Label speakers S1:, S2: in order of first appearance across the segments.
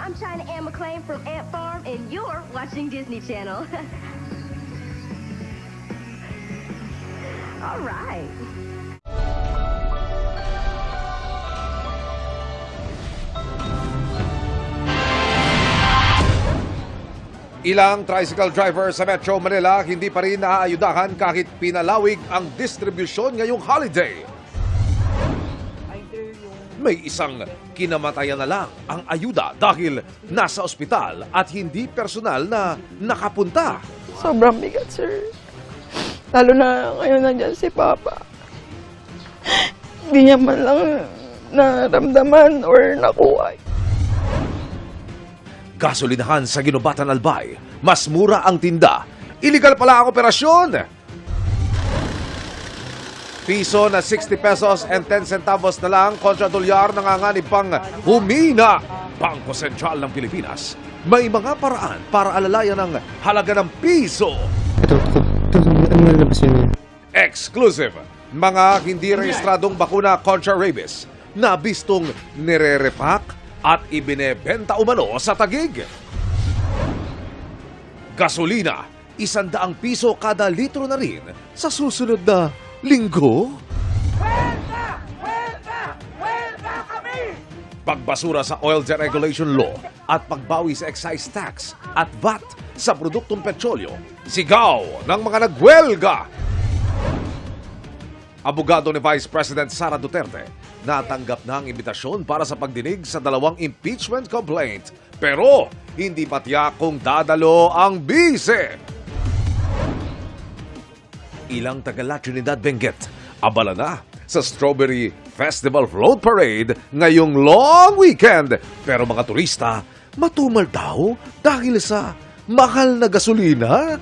S1: I'm China Ann McClain from Ant Farm, and you're watching Disney Channel. All right.
S2: Ilang tricycle driver sa Metro Manila hindi pa rin naaayudahan kahit pinalawig ang distribusyon ngayong holiday. May isang kinamatayan na lang ang ayuda dahil nasa ospital at hindi personal na nakapunta.
S3: Sobrang bigat, sir. Lalo na ngayon nandyan si Papa. Hindi niya man lang naramdaman or nakuha.
S2: Gasolinahan sa Ginubatan Albay, mas mura ang tinda. Illegal pala ang operasyon. Piso na 60 pesos and 10 centavos na lang kontra dolyar nanganganib pang humina. Bangko Sentral ng Pilipinas, may mga paraan para alalayan ang halaga ng piso. Exclusive, mga hindi rehistradong bakuna kontra rabies na bistong nire-repack at ibinebenta umano sa Taguig. Gasolina, 100 piso kada litro na rin sa susunod na linggo. Welta kami! Pagbasura sa Oil Deregulation Law at pagbawi sa excise tax at VAT sa produktong petrolyo, sigaw ng mga nagwelga. Abogado ni Vice President Sara Duterte, natanggap na ang imbitasyon para sa pagdinig sa 2 impeachment complaint. Pero hindi pa tiyak kung dadalo ang bise. Ilang taga Trinidad Benguet abala na sa Strawberry Festival Float Parade ngayong long weekend. Pero mga turista matumal daw dahil sa mahal na gasolina.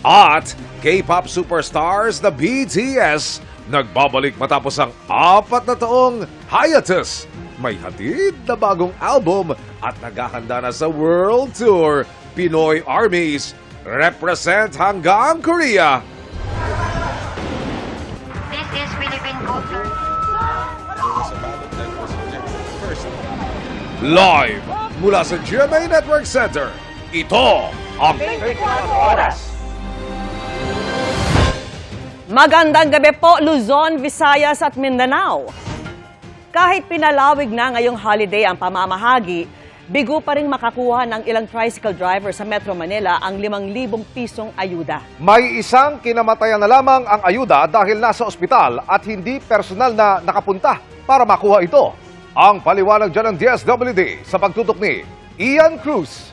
S2: At K-pop superstars na BTS nagbabalik matapos ang 4 na taong hiatus. May hatid na bagong album at naghahanda na sa world tour. Pinoy Armies represent hanggang Korea.
S4: This is Philippine culture.
S2: Live mula sa GMA Network Center, ito ang 24 Oras.
S5: Magandang gabi po, Luzon, Visayas at Mindanao. Kahit pinalawig na ngayong holiday ang pamamahagi, bigo pa rin makakuha ng ilang tricycle driver sa Metro Manila ang 5,000 pisong ayuda.
S2: May isang kinamatayan na lamang ang ayuda dahil nasa ospital at hindi personal na nakapunta para makuha ito. Ang paliwanag dyan ng DSWD sa pagtutok ni Ian Cruz.